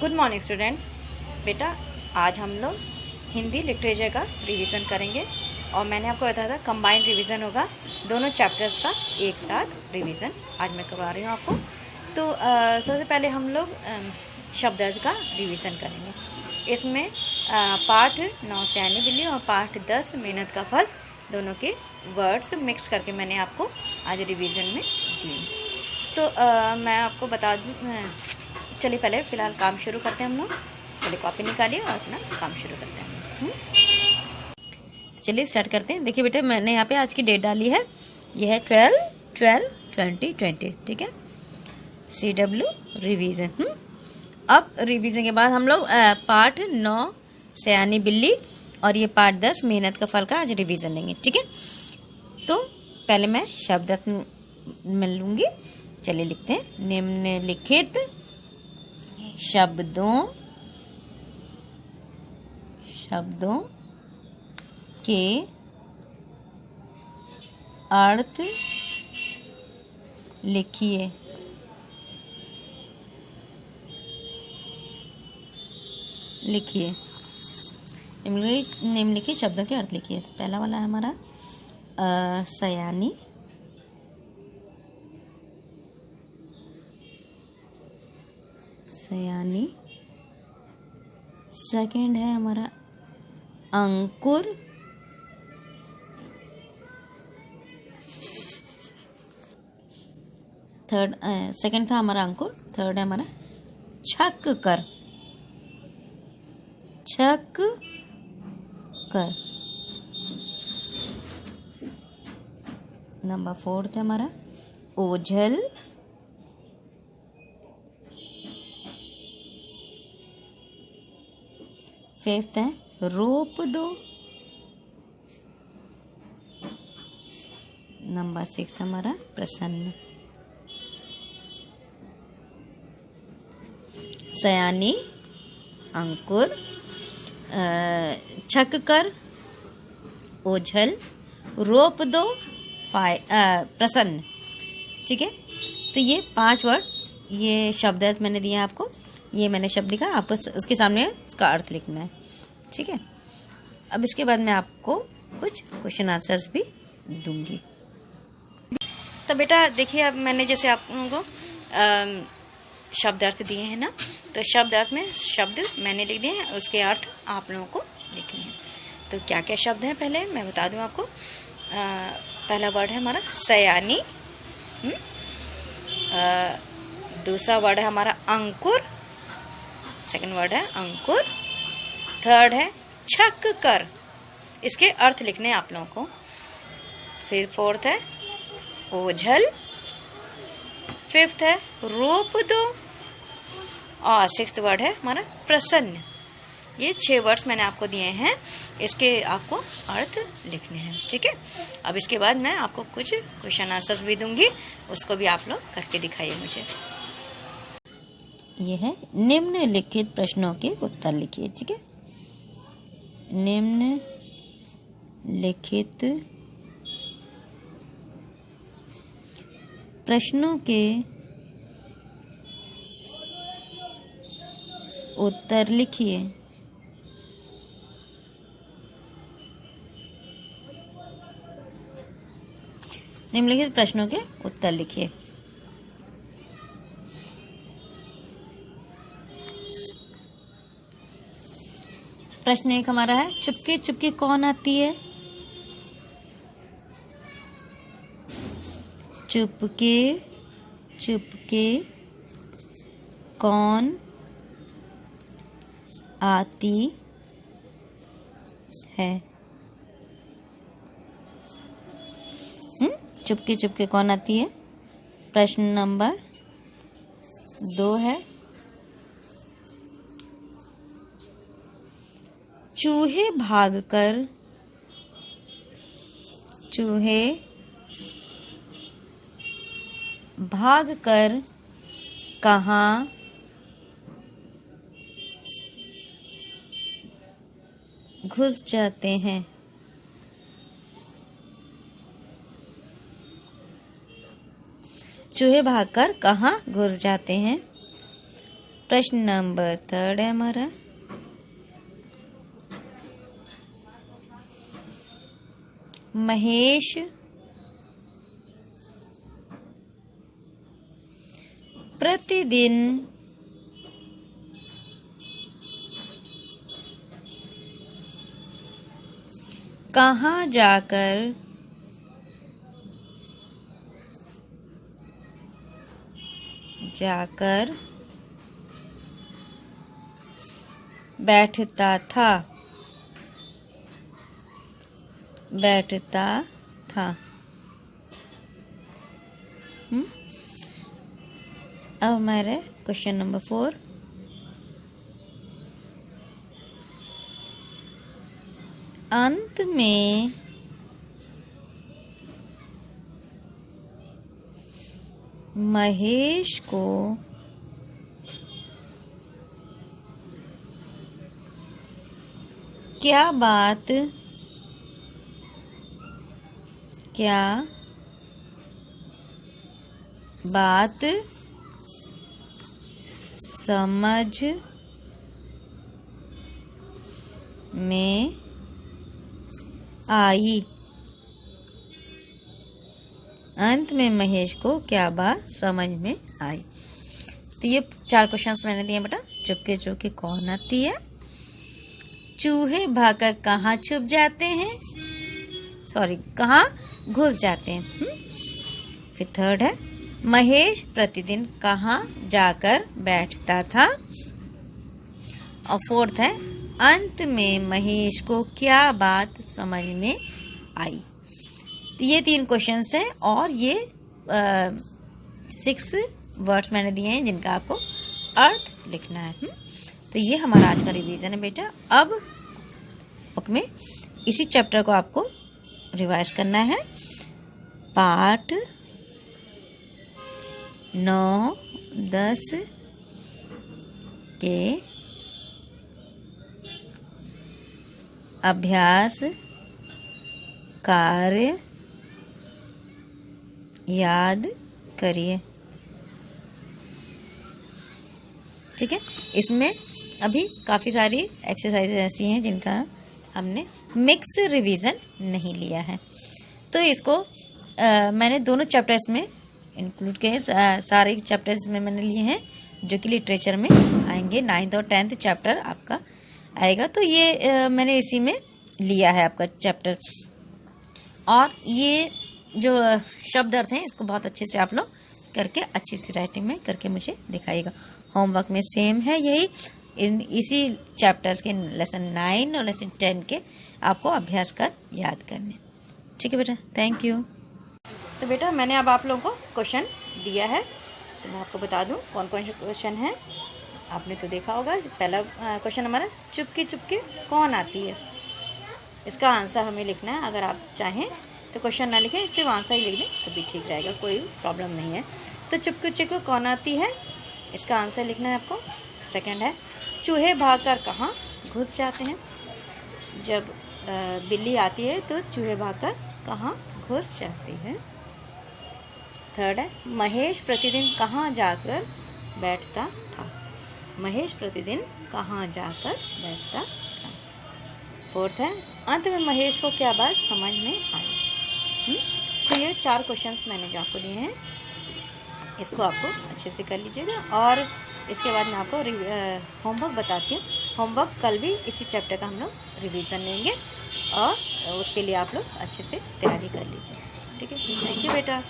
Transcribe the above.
Good morning students. बेटा, आज हम लोग हिंदी लिटरेचर का रिवीजन करेंगे और मैंने आपको बताया था कंबाइंड रिवीजन होगा, दोनों चैप्टर्स का एक साथ रिवीजन आज मैं करवा रही हूँ आपको। तो सबसे पहले हम लोग शब्द अर्थ का रिवीजन करेंगे। इसमें पाठ 9 सयानी बिल्ली और पाठ 10 मेहनत का फल, दोनों के वर्ड्स मिक्स करके मैंने आपको आज रिवीजन में दिए। तो मैं आपको बता दूँ, चलिए पहले फ़िलहाल काम शुरू करते हैं हम लोग। चलिए कॉपी निकालिए और अपना काम शुरू करते हैं। चलिए स्टार्ट करते हैं। देखिए बेटे, मैंने यहाँ पे आज की डेट डाली है, ये है 12/12/2020, ठीक है। CW revision. अब रिवीजन के बाद हम लोग पार्ट 9 सयानी बिल्ली और ये पार्ट 10 मेहनत का फल का आज रिवीजन लेंगे, ठीक है। तो पहले मैं शब्द में लूँगी। चलिए लिखते हैं। निम्नलिखित शब्दों के अर्थ लिखिए। निम्नलिखित शब्दों के अर्थ लिखिए। पहला वाला है हमारा सयानी, सेकंड है हमारा अंकुर, सेकंड था हमारा अंकुर, थर्ड है हमारा छक कर। नंबर 4 है हमारा ओझल, फिफ्थ है रोप दो, नंबर 6 हमारा प्रसन्न। सयानी, अंकुर, छक कर, ओझल, रोप दो, प्रसन्न, ठीक है। तो ये 5 वर्ड, ये शब्द अर्थ मैंने दिया आपको। ये मैंने शब्द लिखा, आपको उसके सामने उसका अर्थ लिखना है, ठीक है। अब इसके बाद मैं आपको कुछ क्वेश्चन आंसर्स भी दूंगी। तो बेटा देखिए, अब मैंने जैसे आप लोगों को शब्द अर्थ दिए हैं ना, तो शब्द अर्थ में शब्द मैंने लिख दिए हैं, उसके अर्थ आप लोगों को लिखने हैं। तो क्या क्या शब्द हैं पहले मैं बता दूं आपको। पहला वर्ड है हमारा सयानी, दूसरा वर्ड है हमारा अंकुर, सेकंड वर्ड है अंकुर, थर्ड है छक कर, इसके अर्थ लिखने हैं आप लोगों को। फिर फोर्थ है ओझल, फिफ्थ है रोप दो और सिक्स्थ वर्ड है हमारा प्रसन्न। ये 6 वर्ड्स मैंने आपको दिए हैं, इसके आपको अर्थ लिखने हैं, ठीक है। अब इसके बाद मैं आपको कुछ क्वेश्चन आंसर्स भी दूंगी, उसको भी आप लोग करके दिखाइए मुझे। यह है निम्नलिखित प्रश्नों के उत्तर लिखिए, ठीक है। निम्नलिखित प्रश्नों के उत्तर लिखिए। निम्नलिखित प्रश्नों के उत्तर लिखिए। प्रश्न 1 हमारा है, चुपके चुपके कौन आती है? चुपके चुपके कौन आती है? चुपके चुपके कौन आती है? प्रश्न नंबर 2 है, चूहे भागकर कहाँ घुस जाते हैं? चूहे भागकर कहाँ घुस जाते हैं? प्रश्न नंबर 3 है हमारा। महेश प्रतिदिन कहाँ जाकर बैठता था। अब हमारे क्वेश्चन नंबर 4। अंत में महेश को क्या बात समझ में आई। अंत में महेश को क्या बात समझ में आई। तो ये 4 क्वेश्चंस मैंने दिए बेटा। चुपके चुपके कौन आती है? चूहे भागकर कहाँ छुप जाते हैं, कहाँ घुस जाते हैं। फिर 3rd है महेश प्रतिदिन कहाँ जाकर बैठता था। और 4th है अंत में महेश को क्या बात समझ में आई। तो ये 3 क्वेश्चंस हैं और ये 6 वर्ड्स मैंने दिए हैं जिनका आपको अर्थ लिखना है। तो ये हमारा आज का रिवीजन है बेटा। अब बुक में इसी चैप्टर को आपको रिवाइज करना है। पाठ 9, 10 के अभ्यास कार्य याद करिए। ठीक है, इसमें अभी काफ़ी सारी एक्सरसाइज ऐसी हैं जिनका हमने मिक्स रिवीजन नहीं लिया है। तो इसको मैंने दोनों चैप्टर्स में इंक्लूड किए। सारे चैप्टर्स में मैंने लिए हैं जो कि लिटरेचर में आएंगे। 9th और 10th चैप्टर आपका आएगा। तो ये मैंने इसी में लिया है आपका चैप्टर। और ये जो शब्द अर्थ हैं इसको बहुत अच्छे से आप लोग करके अच्छी सी राइटिंग में करके मुझे दिखाइएगा। होमवर्क में सेम है यही। इसी चैप्टर्स के लेसन 9 और लेसन 10 के आपको अभ्यास कर याद करने। ठीक है बेटा, थैंक यू। तो बेटा मैंने अब आप लोगों को क्वेश्चन दिया है, तो मैं आपको बता दूं कौन कौन से क्वेश्चन हैं। आपने तो देखा होगा। पहला क्वेश्चन हमारा चुपके चुपके कौन आती है। इसका आंसर हमें लिखना है। अगर आप चाहें तो क्वेश्चन ना लिखें, सिर्फ आंसर ही लिख दें तो भी ठीक रहेगा, कोई प्रॉब्लम नहीं है। तो चुपके चुपके कौन आती है, इसका आंसर लिखना है आपको। सेकंड है चूहे भागकर कहाँ घुस जाते हैं। जब बिल्ली आती है तो चूहे भागकर कहाँ घुस जाती है। थर्ड है महेश प्रतिदिन कहाँ जाकर बैठता था। महेश प्रतिदिन कहाँ जाकर बैठता था। फोर्थ है अंत में महेश को क्या बात समझ में आई। तो ये 4 क्वेश्चंस मैंने जो आपको दिए हैं, इसको आपको अच्छे से कर लीजिएगा। और इसके बाद मैं आपको होमवर्क बताती हूँ। होमवर्क कल भी इसी चैप्टर का हम लोग रिवीजन लेंगे और उसके लिए आप लोग अच्छे से तैयारी कर लीजिए। ठीक है, थैंक यू बेटा।